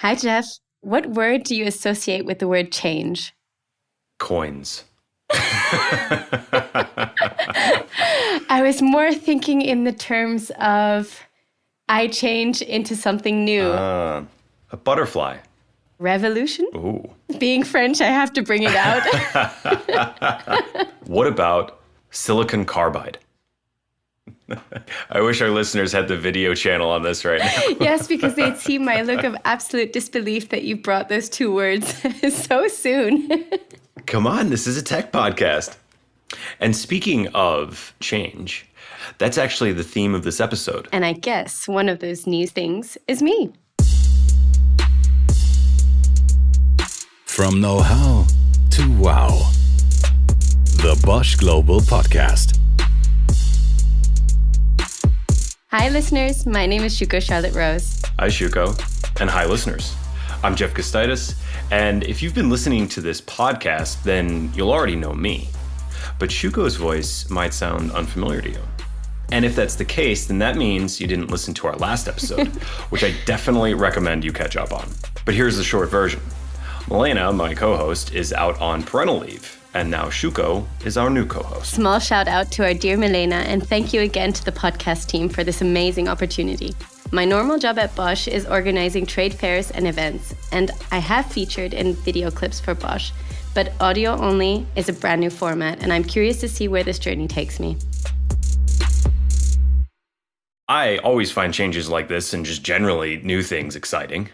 Hi, Geoff. What word do you associate with the word change? Coins. I was more thinking in the terms of I change into something new. A butterfly. Revolution? Ooh. Being French, I have to bring it out. What about silicon carbide? I wish our listeners had the video channel on this right now. Yes, because they'd see my look of absolute disbelief that you brought those two words so soon. Come on, this is a tech podcast. And speaking of change, that's actually the theme of this episode. And I guess one of those new things is me. From know-how to wow. The Bosch Global Podcast. Hi, listeners. My name is Shuko Charlotte Rose. Hi, Shuko. And hi, listeners. I'm Geoff Gustitis. And if you've been listening to this podcast, then you'll already know me. But Shuko's voice might sound unfamiliar to you. And if that's the case, then that means you didn't listen to our last episode, which I definitely recommend you catch up on. But here's the short version. Milena, my co-host, is out on parental leave. And now Shuko is our new co-host. Small shout out to our dear Milena, and thank you again to the podcast team for this amazing opportunity. My normal job at Bosch is organizing trade fairs and events, and I have featured in video clips for Bosch, but audio only is a brand new format, and I'm curious to see where this journey takes me. I always find changes like this and just generally new things exciting.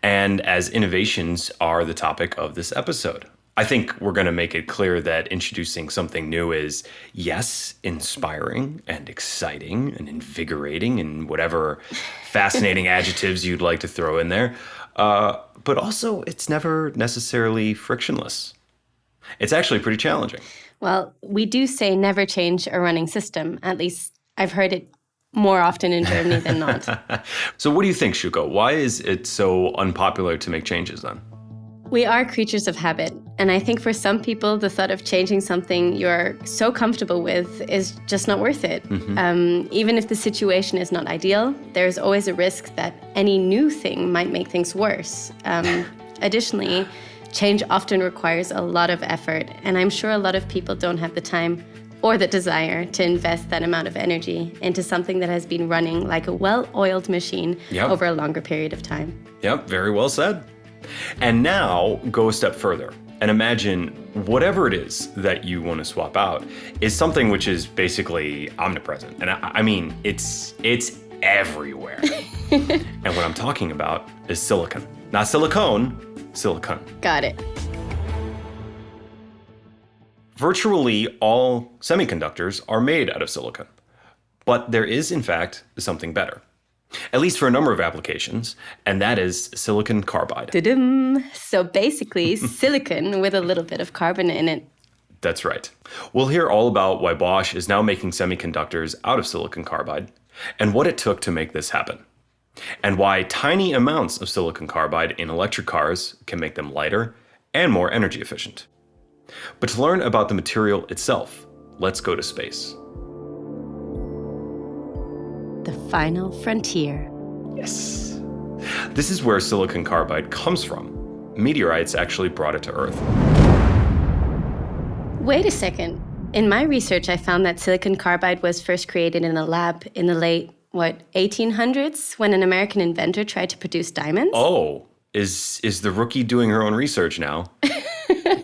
And as innovations are the topic of this episode. I think we're going to make it clear that introducing something new is, yes, inspiring and exciting and invigorating and whatever fascinating adjectives you'd like to throw in there. But also, it's never necessarily frictionless. It's actually pretty challenging. Well, we do say never change a running system. At least I've heard it more often in Germany than not. So what do you think, Shuko? Why is it so unpopular to make changes then? We are creatures of habit, and I think for some people, the thought of changing something you're so comfortable with is just not worth it. Mm-hmm. Even if the situation is not ideal, there's always a risk that any new thing might make things worse. Additionally, change often requires a lot of effort, and I'm sure a lot of people don't have the time or the desire to invest that amount of energy into something that has been running like a well-oiled machine over a longer period of time. Yep, very well said. And now go a step further and imagine whatever it is that you want to swap out is something which is basically omnipresent. And I mean, it's everywhere. And what I'm talking about is silicon. Not silicone, silicon. Got it. Virtually all semiconductors are made out of silicon. But there is, in fact, something better. At least for a number of applications, and that is silicon carbide. Da-dum. So basically, silicon with a little bit of carbon in it. That's right. We'll hear all about why Bosch is now making semiconductors out of silicon carbide, and what it took to make this happen. And why tiny amounts of silicon carbide in electric cars can make them lighter and more energy efficient. But to learn about the material itself, let's go to space. The final frontier. Yes. This is where silicon carbide comes from. Meteorites actually brought it to Earth. Wait a second. In my research, I found that silicon carbide was first created in a lab in the late, 1800s, when an American inventor tried to produce diamonds? Oh, is the rookie doing her own research now?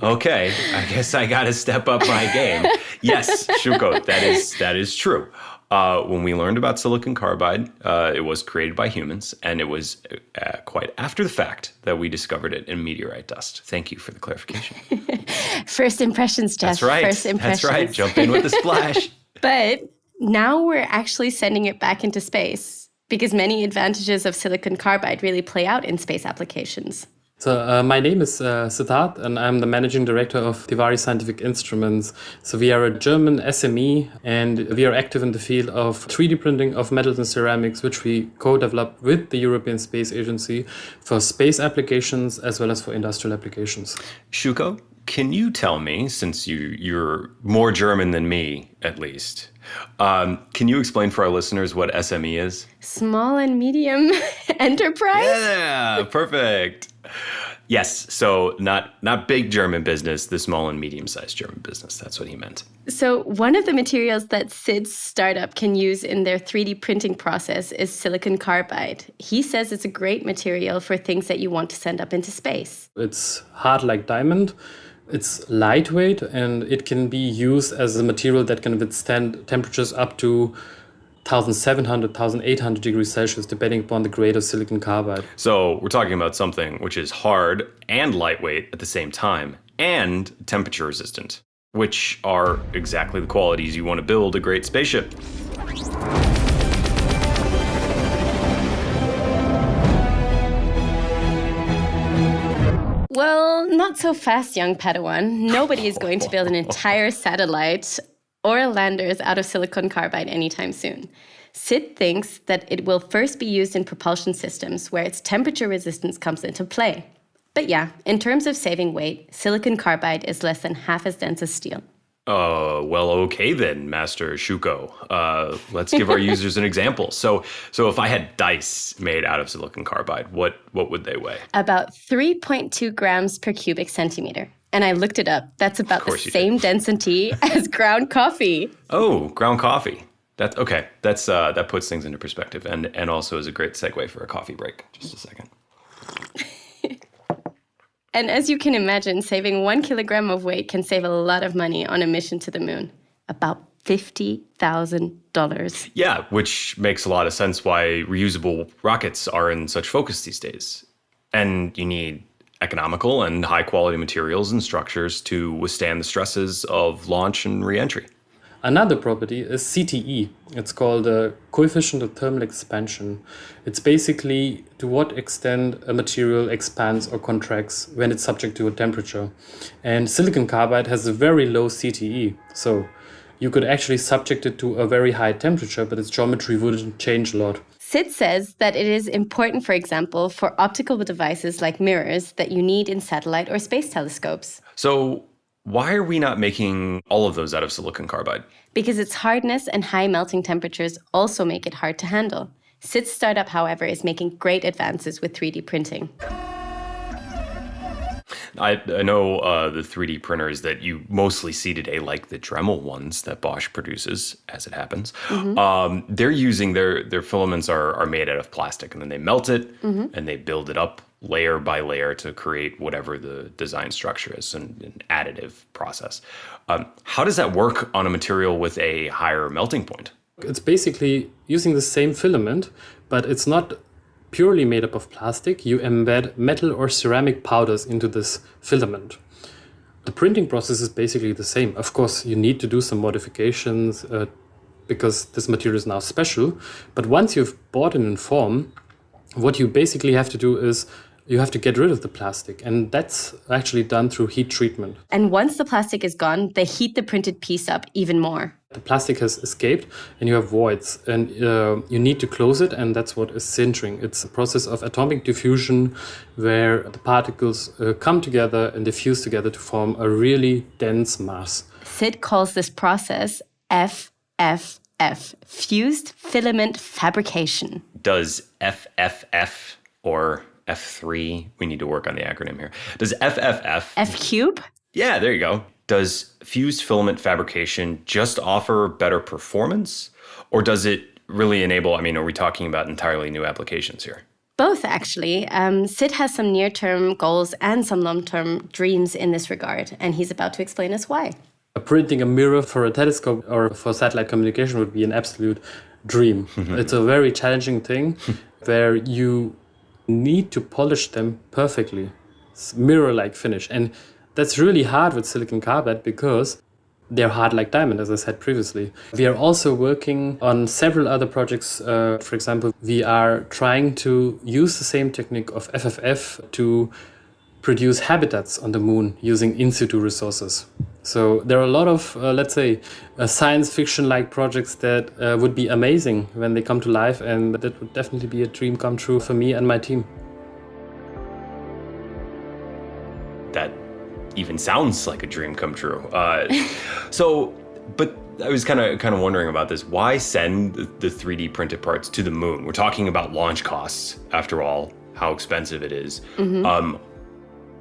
Okay, I guess I gotta step up my game. Yes, Shuko, that is true. When we learned about silicon carbide, it was created by humans, and it was quite after the fact that we discovered it in meteorite dust. Thank you for the clarification. First impressions, Geoff. That's right. First impressions. That's right. Jump in with the splash. But now we're actually sending it back into space because many advantages of silicon carbide really play out in space applications. So my name is Siddharth, and I'm the managing director of Divari Scientific Instruments. So we are a German SME, and we are active in the field of 3D printing of metals and ceramics, which we co-developed with the European Space Agency for space applications as well as for industrial applications. Shuko, can you tell me, since you're more German than me, at least, can you explain for our listeners what SME is? Small and medium enterprise? Yeah, perfect. Yes, so not big German business, the small and medium-sized German business. That's what he meant. So one of the materials that Sid's startup can use in their 3D printing process is silicon carbide. He says it's a great material for things that you want to send up into space. It's hard like diamond. It's lightweight, and it can be used as a material that can withstand temperatures up to 1,700, 1,800 degrees Celsius, depending upon the grade of silicon carbide. So we're talking about something which is hard and lightweight at the same time, and temperature resistant, which are exactly the qualities you want to build a great spaceship. Well, not so fast, young Padawan. Nobody is going to build an entire satellite or landers out of silicon carbide anytime soon. Sid thinks that it will first be used in propulsion systems where its temperature resistance comes into play. But yeah, in terms of saving weight, silicon carbide is less than half as dense as steel. Well, okay then, Master Shuko. Let's give our users an example. So if I had dice made out of silicon carbide, what would they weigh? About 3.2 grams per cubic centimeter. And I looked it up. That's about the same density as ground coffee. Oh, ground coffee. That's okay. That puts things into perspective, and also is a great segue for a coffee break. Just a second. And as you can imagine, saving 1 kilogram of weight can save a lot of money on a mission to the moon. About $50,000. Yeah, which makes a lot of sense why reusable rockets are in such focus these days. And you need economical and high-quality materials and structures to withstand the stresses of launch and re-entry. Another property is CTE. It's called a coefficient of thermal expansion. It's basically to what extent a material expands or contracts when it's subject to a temperature. And silicon carbide has a very low CTE. So you could actually subject it to a very high temperature, but its geometry wouldn't change a lot. Sid says that it is important, for example, for optical devices like mirrors that you need in satellite or space telescopes. So why are we not making all of those out of silicon carbide? Because its hardness and high melting temperatures also make it hard to handle. Sid's startup, however, is making great advances with 3D printing. I know the 3D printers that you mostly see today, like the Dremel ones that Bosch produces, as it happens. Mm-hmm. They're using their filaments are made out of plastic, and then they melt it and they build it up layer by layer to create whatever the design structure is, an additive process. How does that work on a material with a higher melting point? It's basically using the same filament, but it's not purely made up of plastic. You embed metal or ceramic powders into this filament. The printing process is basically the same. Of course, you need to do some modifications because this material is now special. But once you've bought it in form, what you basically have to do is you have to get rid of the plastic. And that's actually done through heat treatment. And once the plastic is gone, they heat the printed piece up even more. The plastic has escaped and you have voids, and you need to close it, and that's what is sintering. It's a process of atomic diffusion where the particles come together and diffuse together to form a really dense mass. Sid calls this process FFF, fused filament fabrication. Does FFF or F3, we need to work on the acronym here. Does FFF... F cube? Yeah, there you go. Does fused filament fabrication just offer better performance? Or does it really enable, are we talking about entirely new applications here? Both, actually. Sid has some near-term goals and some long-term dreams in this regard, and he's about to explain us why. Printing a mirror for a telescope or for satellite communication would be an absolute dream. It's a very challenging thing where you need to polish them perfectly. It's mirror-like finish. And that's really hard with silicon carbide because they're hard like diamond, as I said previously. We are also working on several other projects. For example, we are trying to use the same technique of FFF to produce habitats on the moon using in situ resources. So there are a lot of, science fiction-like projects that would be amazing when they come to life, and that would definitely be a dream come true for me and my team. even sounds like a dream come true. But I was kind of wondering about this. Why send the 3D printed parts to the moon? We're talking about launch costs, after all, how expensive it is.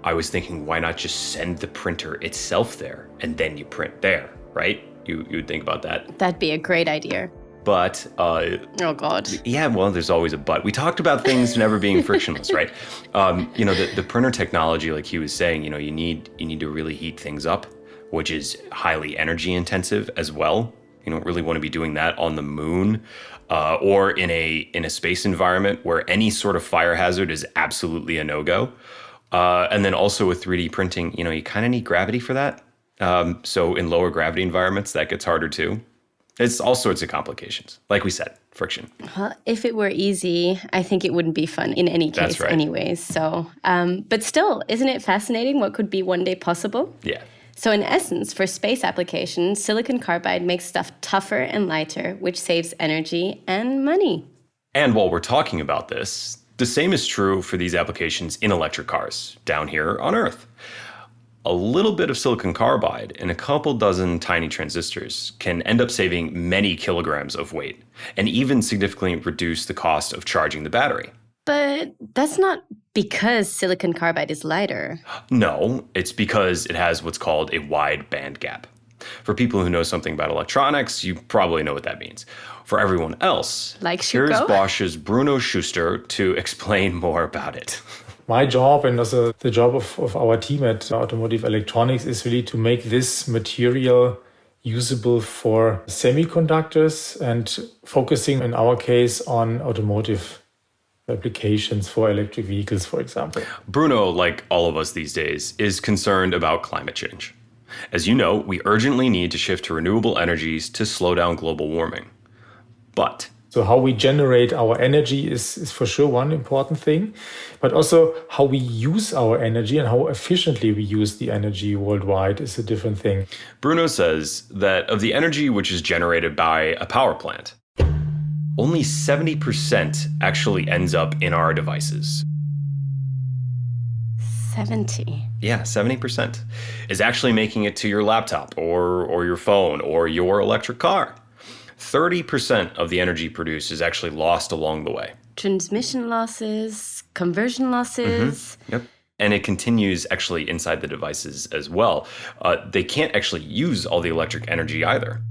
I was thinking, why not just send the printer itself there and then you print there, right? You would think about that. That'd be a great idea. But oh God. Yeah, well, there's always a but. We talked about things never being frictionless, right? The printer technology, like he was saying, you need to really heat things up, which is highly energy intensive as well. You don't really want to be doing that on the moon or in a space environment where any sort of fire hazard is absolutely a no-go. And then also with 3D printing, you kind of need gravity for that. So in lower gravity environments, that gets harder too. It's all sorts of complications. Like we said, friction. Well, if it were easy, I think it wouldn't be fun in any case. That's right. Anyways. So, but still, isn't it fascinating what could be one day possible? Yeah. So in essence, for space applications, silicon carbide makes stuff tougher and lighter, which saves energy and money. And while we're talking about this, the same is true for these applications in electric cars down here on Earth. A little bit of silicon carbide in a couple dozen tiny transistors can end up saving many kilograms of weight and even significantly reduce the cost of charging the battery. But that's not because silicon carbide is lighter. No, it's because it has what's called a wide band gap. For people who know something about electronics, you probably know what that means. For everyone else, like Shuko? Here's Bosch's Bruno Schuster to explain more about it. My job and also the job of our team at Automotive Electronics is really to make this material usable for semiconductors and focusing in our case on automotive applications for electric vehicles, for example. Bruno, like all of us these days, is concerned about climate change. As you know, we urgently need to shift to renewable energies to slow down global warming. So how we generate our energy is for sure one important thing, but also how we use our energy and how efficiently we use the energy worldwide is a different thing. Bruno says that of the energy which is generated by a power plant, only 70% actually ends up in our devices. 70? Yeah, 70% is actually making it to your laptop or your phone or your electric car. 30% of the energy produced is actually lost along the way. Transmission losses, conversion losses. Yep. And it continues actually inside the devices as well. They can't actually use all the electric energy either.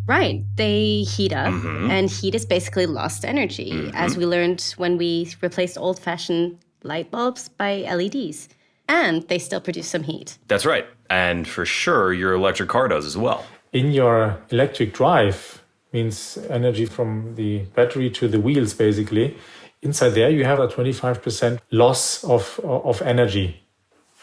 Right. They heat up, and heat is basically lost energy, as we learned when we replaced old-fashioned light bulbs by LEDs. And they still produce some heat. That's right. And for sure, your electric car does as well. In your electric drive, means energy from the battery to the wheels, basically. Inside there, you have a 25% loss of energy.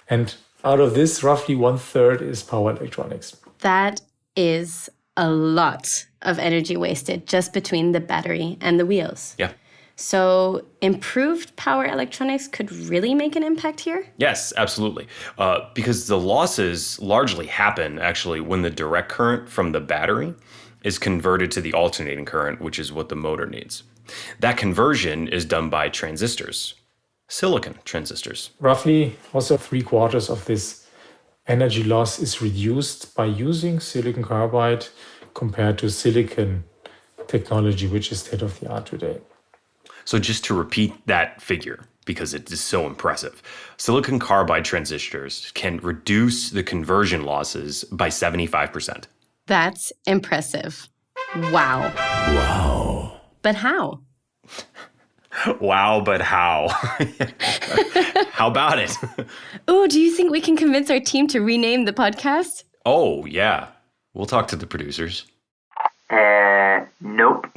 And out of this, roughly 1/3 is power electronics. That is a lot of energy wasted just between the battery and the wheels. Yeah. So improved power electronics could really make an impact here? Yes, absolutely. Because the losses largely happen actually when the direct current from the battery is converted to the alternating current, which is what the motor needs. That conversion is done by transistors, silicon transistors. Roughly also 3/4 of this energy loss is reduced by using silicon carbide compared to silicon technology, which is state of the art today. So just to repeat that figure, because it is so impressive, silicon carbide transistors can reduce the conversion losses by 75%. That's impressive. Wow. Wow. But how? Wow, but how? How about it? Ooh, do you think we can convince our team to rename the podcast? Oh, yeah. We'll talk to the producers. Nope.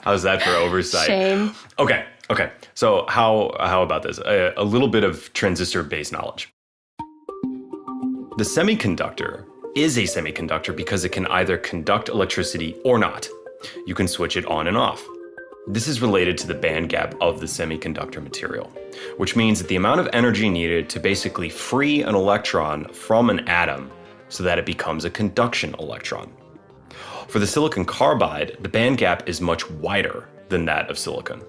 How's that for oversight? Shame. Okay. So how about this? A little bit of transistor-based knowledge. The semiconductor is a semiconductor because it can either conduct electricity or not. You can switch it on and off. This is related to the band gap of the semiconductor material, which means that the amount of energy needed to basically free an electron from an atom so that it becomes a conduction electron. For the silicon carbide, the band gap is much wider than that of silicon.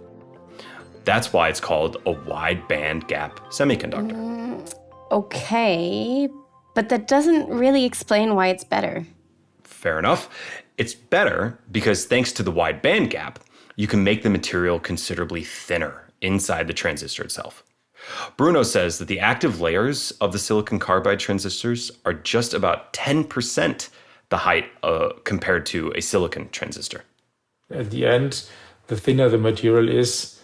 That's why it's called a wide band gap semiconductor. Okay, but that doesn't really explain why it's better. Fair enough. It's better because thanks to the wide band gap, you can make the material considerably thinner inside the transistor itself. Bruno says that the active layers of the silicon carbide transistors are just about 10% the height compared to a silicon transistor. At the end, the thinner the material is,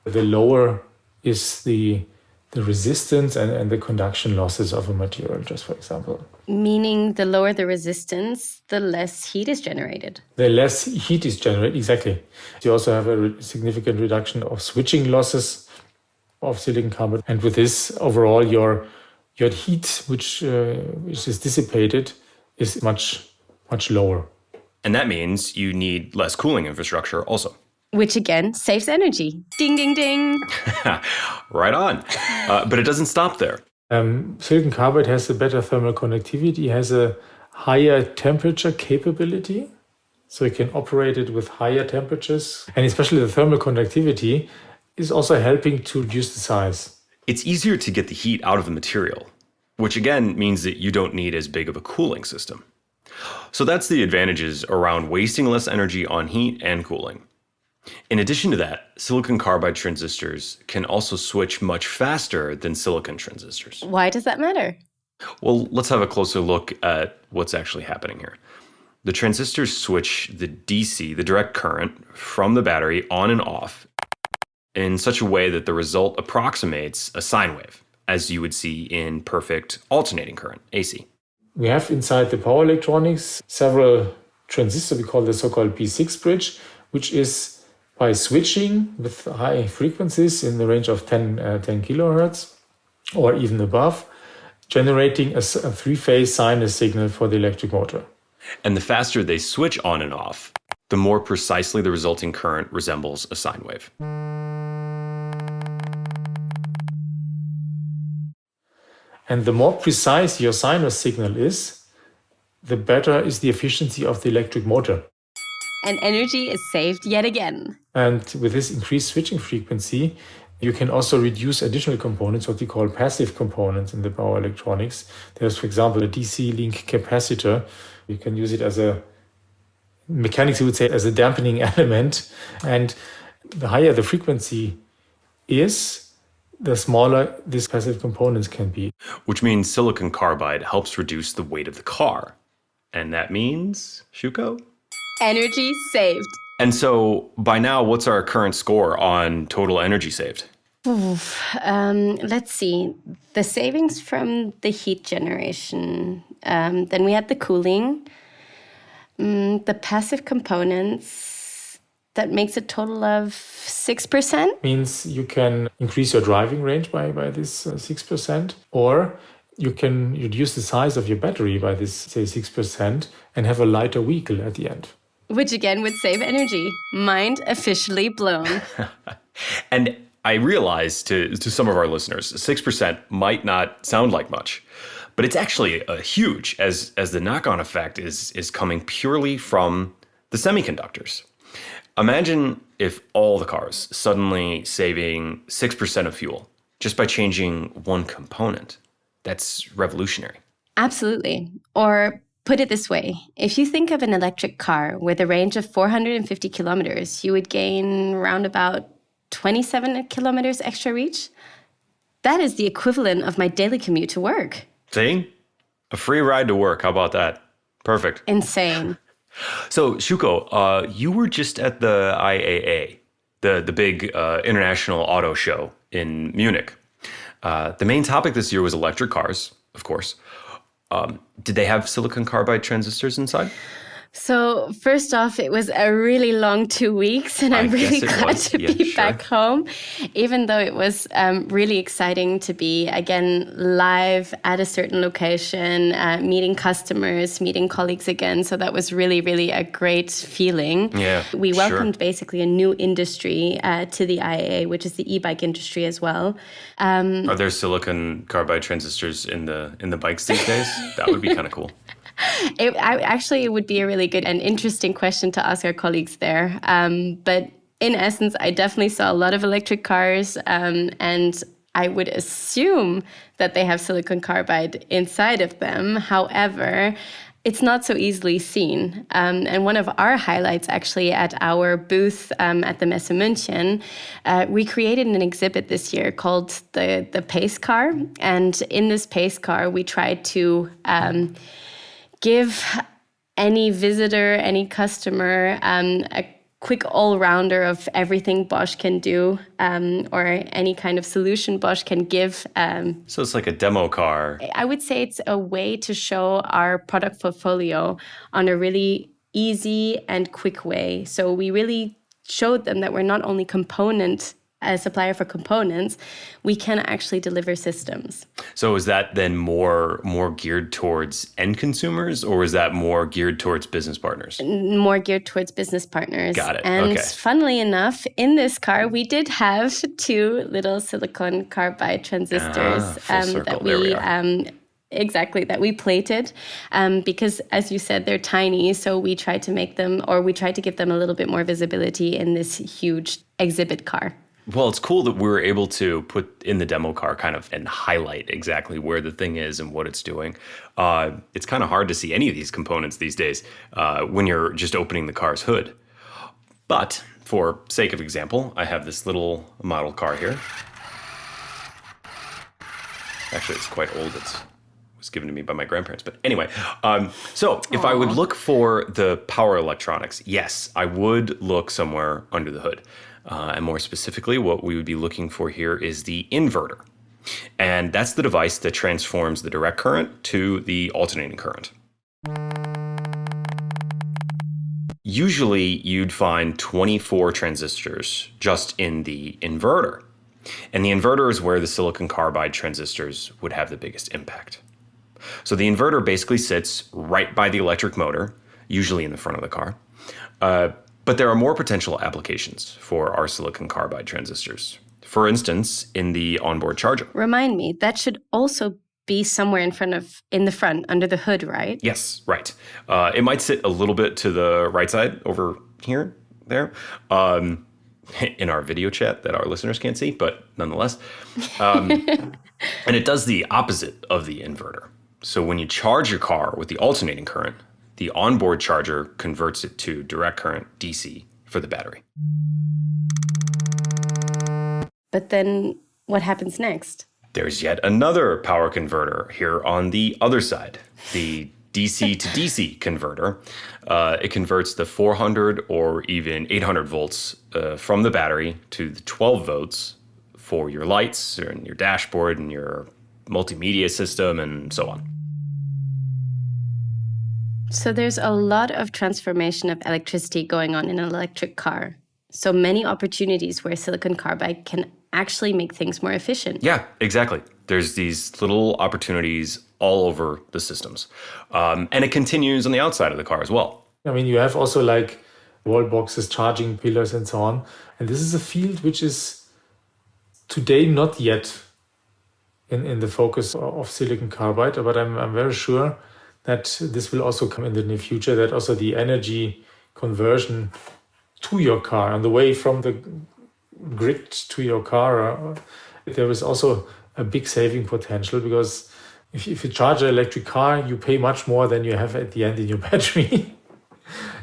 the lower is the resistance and the conduction losses of a material, just for example. Meaning the lower the resistance, the less heat is generated. The less heat is generated, exactly. You also have a significant reduction of switching losses of silicon carbide. And with this, overall, your heat, which is dissipated, is much lower. And that means you need less cooling infrastructure also. Which again saves energy. Ding, ding, ding. Right on. But it doesn't stop there. Silicon carbide has a better thermal conductivity, has a higher temperature capability. So you can operate it with higher temperatures. And especially the thermal conductivity is also helping to reduce the size. It's easier to get the heat out of the material, which again means that you don't need as big of a cooling system. So that's the advantages around wasting less energy on heat and cooling. In addition to that, silicon carbide transistors can also switch much faster than silicon transistors. Why does that matter? Well, let's have a closer look at what's actually happening here. The transistors switch the DC, the direct current, from the battery on and off in such a way that the result approximates a sine wave, as you would see in perfect alternating current, AC. We have inside the power electronics several transistors, we call the so-called P6 bridge, which is by switching with high frequencies in the range of 10 kilohertz or even above, generating a three-phase sinus signal for the electric motor. And the faster they switch on and off, the more precisely the resulting current resembles a sine wave. And the more precise your sinus signal is, the better is the efficiency of the electric motor. And energy is saved yet again. And with this increased switching frequency, you can also reduce additional components, what we call passive components in the power electronics. There's, for example, a DC link capacitor. You can use it as mechanics would say, as a dampening element. And the higher the frequency is, the smaller these passive components can be. Which means silicon carbide helps reduce the weight of the car. And that means, Shuko? Energy saved. And so by now, what's our current score on total energy saved? Let's see. The savings from the heat generation. Then we had the cooling. The passive components. That makes a total of 6%. Means you can increase your driving range by this 6%. Or you can reduce the size of your battery by this, say, 6% and have a lighter vehicle at the end. Which again would save energy. Mind officially blown. And I realize to some of our listeners, 6% might not sound like much, but it's actually huge as the knock-on effect is coming purely from the semiconductors. Imagine if all the cars suddenly saving 6% of fuel just by changing one component. That's revolutionary. Absolutely. Or put it this way, if you think of an electric car with a range of 450 kilometers, you would gain around about 27 kilometers extra reach. That is the equivalent of my daily commute to work. See? A free ride to work. How about that? Perfect. Insane. So, Shuko, you were just at the IAA, the big international auto show in Munich. The main topic this year was electric cars, of course. Did they have silicon carbide transistors inside? So first off, it was a really long 2 weeks, and I'm really glad to be back home, even though it was really exciting to be, again, live at a certain location, meeting customers, meeting colleagues again. So that was really, really a great feeling. Yeah, we welcomed basically a new industry to the IAA, which is the e-bike industry as well. Are there silicon carbide transistors in the bikes these days? That would be kind of cool. It would be a really good and interesting question to ask our colleagues there. But in essence, I definitely saw a lot of electric cars, and I would assume that they have silicon carbide inside of them. However, it's not so easily seen. And one of our highlights actually at our booth at the Messe München, we created an exhibit this year called the Pace Car. And in this Pace Car, we tried to give any visitor, any customer, a quick all-rounder of everything Bosch can do, or any kind of solution Bosch can give. So it's like a demo car. I would say it's a way to show our product portfolio on a really easy and quick way. So we really showed them that we're not only a supplier for components, we can actually deliver systems. So is that then more geared towards end consumers, or is that more geared towards business partners? More geared towards business partners. Got it. And okay. funnily enough, in this car, we did have 2 little silicon carbide transistors full circle. that There we we are. Exactly, that we plated because, as you said, they're tiny. So we tried to make them, or we tried to give them a little bit more visibility in this huge exhibit car. Well, it's cool that we were able to put in the demo car kind of and highlight exactly where the thing is and what it's doing. It's kind of hard to see any of these components these days when you're just opening the car's hood. But for sake of example, I have this little model car here. Actually, it's quite old. It was given to me by my grandparents. But anyway, so if I would look for the power electronics, yes, I would look somewhere under the hood. And more specifically, what we would be looking for here is the inverter. And that's the device that transforms the direct current to the alternating current. Usually, you'd find 24 transistors just in the inverter. And the inverter is where the silicon carbide transistors would have the biggest impact. So the inverter basically sits right by the electric motor, usually in the front of the car. But there are more potential applications for our silicon carbide transistors. For instance, in the onboard charger. Remind me, that should also be somewhere in the front, under the hood, right? Yes, right. It might sit a little bit to the right side over here, there, in our video chat that our listeners can't see, but nonetheless. And it does the opposite of the inverter. So when you charge your car with the alternating current, the onboard charger converts it to direct current DC for the battery. But then what happens next? There's yet another power converter here on the other side, the DC to DC converter. It converts the 400 or even 800 volts from the battery to the 12 volts for your lights and your dashboard and your multimedia system and so on. So there's a lot of transformation of electricity going on in an electric car. So many opportunities where silicon carbide can actually make things more efficient. Yeah, exactly. There's these little opportunities all over the systems. And it continues on the outside of the car as well. I mean, you have also like wall boxes, charging pillars and so on. And this is a field which is today not yet in the focus of silicon carbide, but I'm very sure that this will also come in the near future, that also the energy conversion to your car, on the way from the grid to your car, there is also a big saving potential, because if you charge an electric car, you pay much more than you have at the end in your battery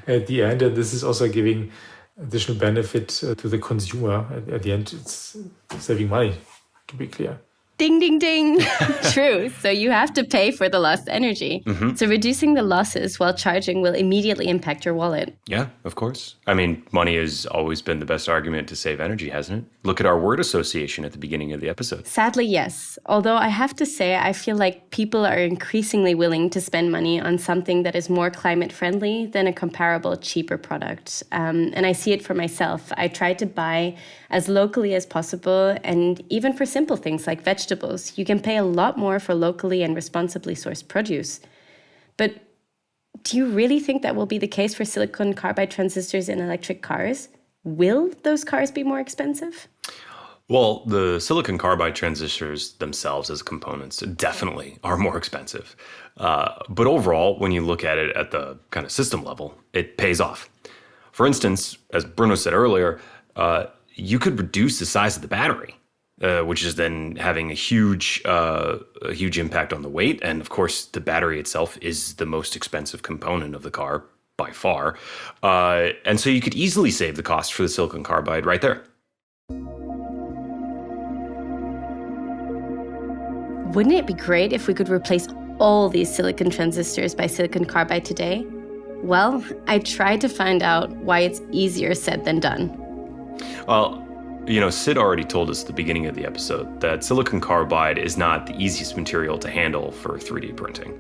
at the end. And this is also giving additional benefit to the consumer. At the end, it's saving money, to be clear. Ding, ding, ding. True. So you have to pay for the lost energy. Mm-hmm. So reducing the losses while charging will immediately impact your wallet. Yeah, of course. I mean, money has always been the best argument to save energy, hasn't it? Look at our word association at the beginning of the episode. Sadly, yes. Although I have to say, I feel like people are increasingly willing to spend money on something that is more climate friendly than a comparable, cheaper product. And I see it for myself. I try to buy as locally as possible, and even for simple things like vegetables, you can pay a lot more for locally and responsibly sourced produce. But do you really think that will be the case for silicon carbide transistors in electric cars? Will those cars be more expensive? Well, the silicon carbide transistors themselves as components definitely are more expensive. But overall, when you look at it at the kind of system level, it pays off. For instance, as Bruno said earlier, you could reduce the size of the battery, which is then having a huge impact on the weight. And of course, the battery itself is the most expensive component of the car by far. And so you could easily save the cost for the silicon carbide right there. Wouldn't it be great if we could replace all these silicon transistors by silicon carbide today? Well, I tried to find out why it's easier said than done. Well, Sid already told us at the beginning of the episode that silicon carbide is not the easiest material to handle for 3D printing.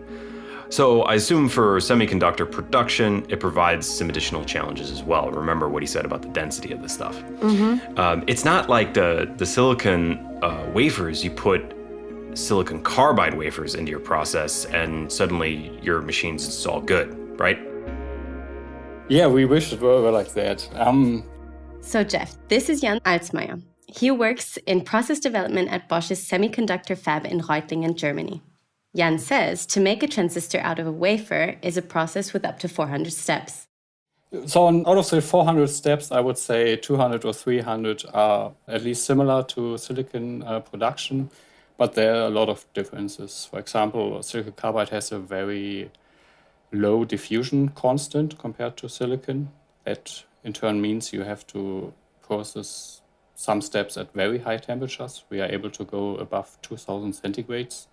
So I assume for semiconductor production, it provides some additional challenges as well. Remember what he said about the density of this stuff. It's not like the silicon wafers. You put silicon carbide wafers into your process and suddenly your machines is all good, right? Yeah, we wish it were like that. So Geoff, this is Jan Alsmeier. He works in process development at Bosch's semiconductor fab in Reutlingen, Germany. Jan says to make a transistor out of a wafer is a process with up to 400 steps. So out of the 400 steps, I would say 200 or 300 are at least similar to silicon production, but there are a lot of differences. For example, silicon carbide has a very low diffusion constant compared to silicon. That in turn means you have to process some steps at very high temperatures. We are able to go above 2000 centigrades.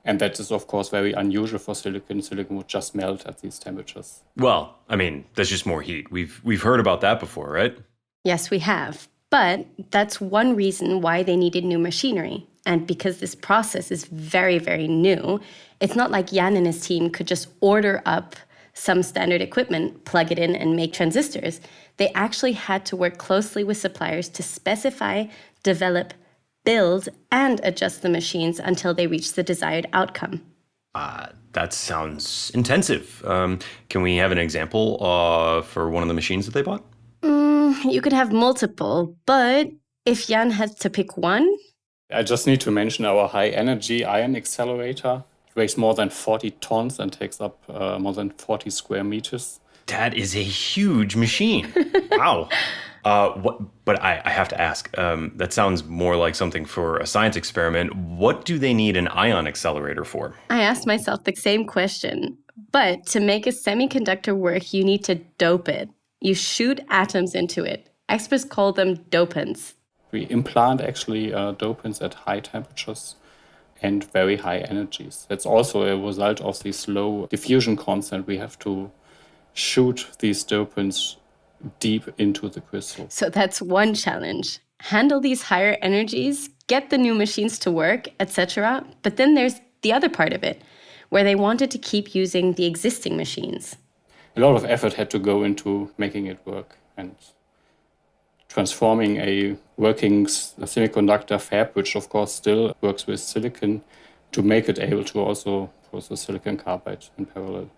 And that is, of course, very unusual for silicon. Silicon would just melt at these temperatures. Well, I mean, that's just more heat. We've heard about that before, right? Yes, we have. But that's one reason why they needed new machinery. And because this process is very, very new, it's not like Jan and his team could just order up some standard equipment, plug it in, and make transistors. They actually had to work closely with suppliers to specify, develop, build, and adjust the machines until they reach the desired outcome. That sounds intensive. Can we have an example for one of the machines that they bought? You could have multiple, but if Jan had to pick one... I just need to mention our high-energy ion accelerator. It weighs more than 40 tons and takes up more than 40 square meters. That is a huge machine. Wow. But I have to ask, that sounds more like something for a science experiment. What do they need an ion accelerator for? I asked myself the same question. But to make a semiconductor work, you need to dope it. You shoot atoms into it. Experts call them dopants. We implant actually dopants at high temperatures and very high energies. That's also a result of this low diffusion constant. We have to shoot these dopants deep into the crystal. So that's one challenge. Handle these higher energies, get the new machines to work, etc. But then there's the other part of it, where they wanted to keep using the existing machines. A lot of effort had to go into making it work and transforming a working semiconductor fab, which of course still works with silicon, to make it able to also process silicon carbide in parallel.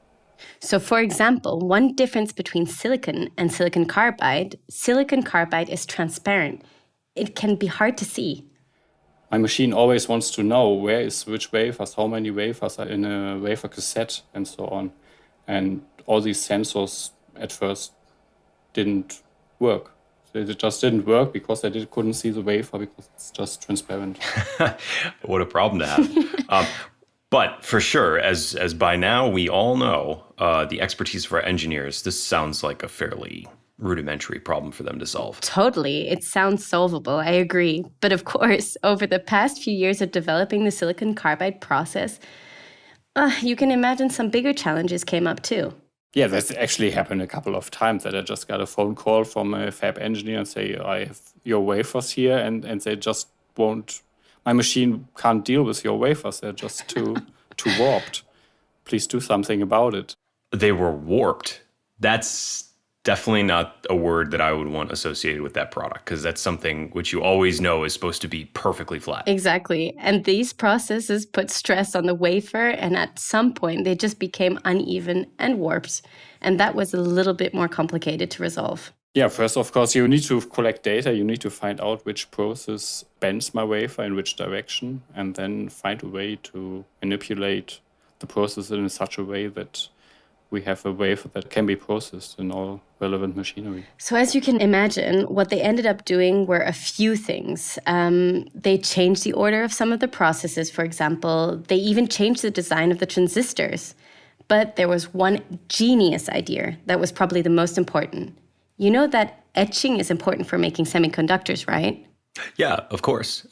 So for example, one difference between silicon and silicon carbide is transparent. It can be hard to see. My machine always wants to know where is which wafers, how many wafers are in a wafer cassette, and so on. And all these sensors at first didn't work. They just didn't work because they couldn't see the wafer because it's just transparent. What a problem to have. But for sure, as by now we all know, the expertise of our engineers, this sounds like a fairly rudimentary problem for them to solve. Totally. It sounds solvable. I agree. But of course, over the past few years of developing the silicon carbide process, you can imagine some bigger challenges came up too. Yeah, that's actually happened a couple of times that I just got a phone call from a fab engineer and say, I have your wafers here, and they just won't, my machine can't deal with your wafers. They're just too warped. Please do something about it. They were warped. That's definitely not a word that I would want associated with that product, because that's something which you always know is supposed to be perfectly flat. Exactly. And these processes put stress on the wafer, and at some point they just became uneven and warped. And that was a little bit more complicated to resolve. Yeah, first, of course, you need to collect data. You need to find out which process bends my wafer in which direction, and then find a way to manipulate the process in such a way that we have a wafer that can be processed in all relevant machinery. So as you can imagine, what they ended up doing were a few things. They changed the order of some of the processes, for example. They even changed the design of the transistors. But there was one genius idea that was probably the most important. You know that etching is important for making semiconductors, right? Yeah, of course.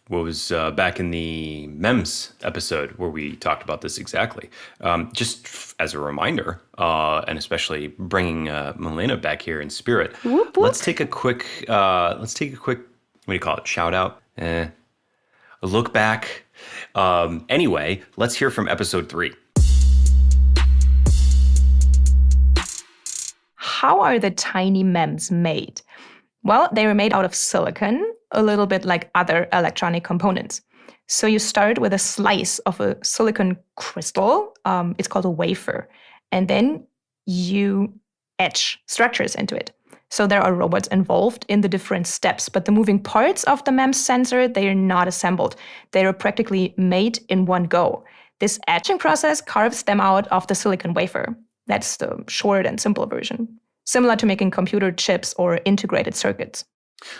What was back in the MEMS episode where we talked about this exactly. Just as a reminder, and especially bringing Milena back here in spirit, whoop, whoop. Let's take a quick, what do you call it? Shout out? A look back. Anyway, let's hear from episode 3. How are the tiny MEMS made? Well, they were made out of silicon, a little bit like other electronic components. So you start with a slice of a silicon crystal. It's called a wafer. And then you etch structures into it. So there are robots involved in the different steps, but the moving parts of the MEMS sensor, they are not assembled. They are practically made in one go. This etching process carves them out of the silicon wafer. That's the short and simple version. Similar to making computer chips or integrated circuits.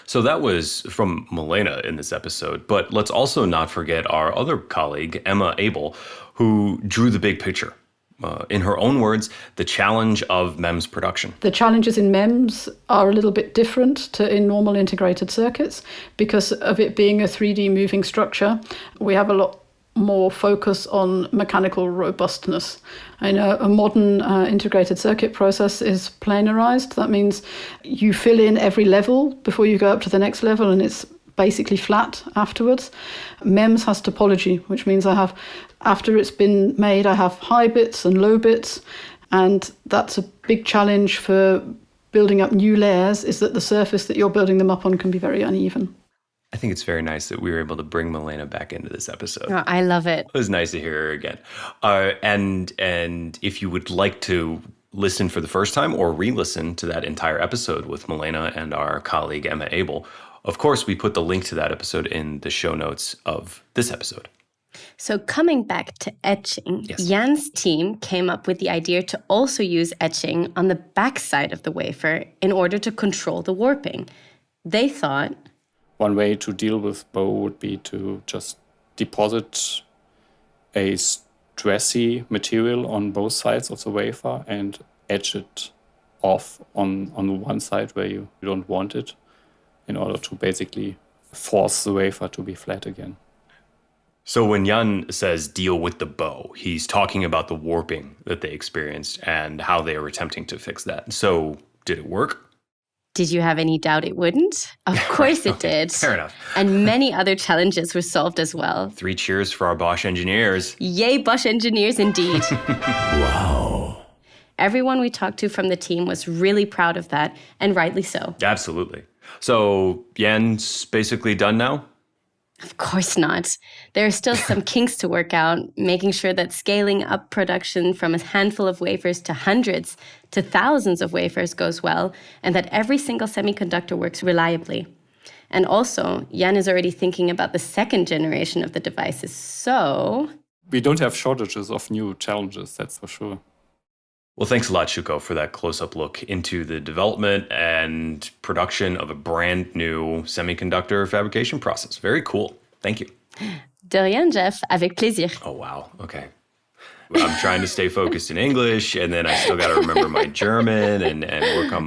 So that was from Milena in this episode, but let's also not forget our other colleague, Emma Abel, who drew the big picture. In her own words, the challenge of MEMS production. The challenges in MEMS are a little bit different to in normal integrated circuits because of it being a 3D moving structure. We have a lot more focus on mechanical robustness. I know a modern integrated circuit process is planarized. That means you fill in every level before you go up to the next level, and it's basically flat afterwards. MEMS has topology, which means after it's been made, I have high bits and low bits, and that's a big challenge for building up new layers, is that the surface that you're building them up on can be very uneven. I think it's very nice that we were able to bring Milena back into this episode. Oh, I love it. It was nice to hear her again. And if you would like to listen for the first time or re-listen to that entire episode with Milena and our colleague Emma Abel, of course, we put the link to that episode in the show notes of this episode. So coming back to etching, yes. Jan's team came up with the idea to also use etching on the backside of the wafer in order to control the warping. They thought, one way to deal with bow would be to just deposit a stressy material on both sides of the wafer and etch it off on the one side where you don't want it, in order to basically force the wafer to be flat again. So when Jan says deal with the bow, he's talking about the warping that they experienced and how they were attempting to fix that. So did it work? did you have any doubt it wouldn't? Of course it did. Fair enough. And many other challenges were solved as well. 3 cheers for our Bosch engineers. Yay, Bosch engineers indeed. Wow. Everyone we talked to from the team was really proud of that, and rightly so. Absolutely. So Jan's basically done now? Of course not. There are still some kinks to work out, making sure that scaling up production from a handful of wafers to hundreds to thousands of wafers goes well, and that every single semiconductor works reliably. And also, Jan is already thinking about the second generation of the devices, so... We don't have shortages of new challenges, that's for sure. Well, thanks a lot, Shuko, for that close-up look into the development and production of a brand new semiconductor fabrication process. Very cool. Thank you. De rien, Geoff. Avec plaisir. Oh, wow. Okay. Well, I'm trying to stay focused in English, and then I still got to remember my German and work on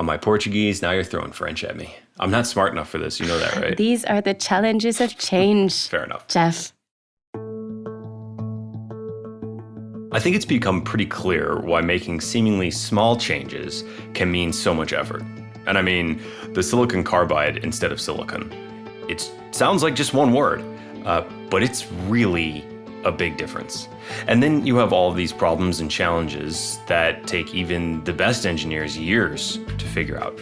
my Portuguese. Now you're throwing French at me. I'm not smart enough for this. You know that, right? These are the challenges of change. Fair enough. Geoff. I think it's become pretty clear why making seemingly small changes can mean so much effort. And I mean, the silicon carbide instead of silicon. It sounds like just one word, but it's really a big difference. And then you have all of these problems and challenges that take even the best engineers years to figure out.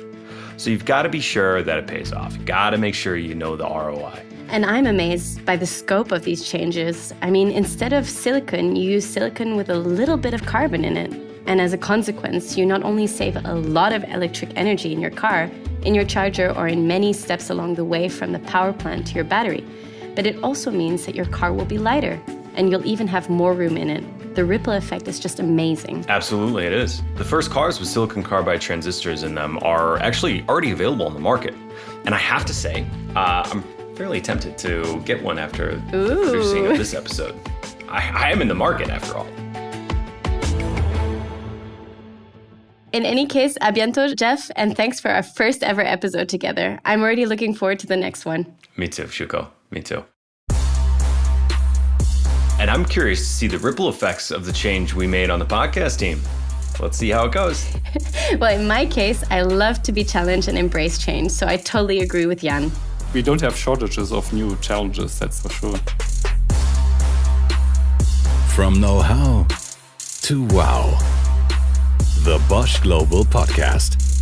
So you've got to be sure that it pays off. You've got to make sure you know the ROI. And I'm amazed by the scope of these changes. I mean, instead of silicon, you use silicon with a little bit of carbon in it. And as a consequence, you not only save a lot of electric energy in your car, in your charger, or in many steps along the way from the power plant to your battery, but it also means that your car will be lighter, and you'll even have more room in it. the ripple effect is just amazing. Absolutely, it is. The first cars with silicon carbide transistors in them are actually already available on the market. And I have to say, I'm fairly tempted to get one after the producing of this episode. I am in the market after all. In any case, a bientôt, Geoff, and thanks for our first ever episode together. I'm already looking forward to the next one. Me too, Shuko. Me too. And I'm curious to see the ripple effects of the change we made on the podcast team. Let's see how it goes. Well, in my case, I love to be challenged and embrace change, so I totally agree with Jan. We don't have shortages of new challenges, that's for sure. From know-how to wow. The Bosch Global Podcast.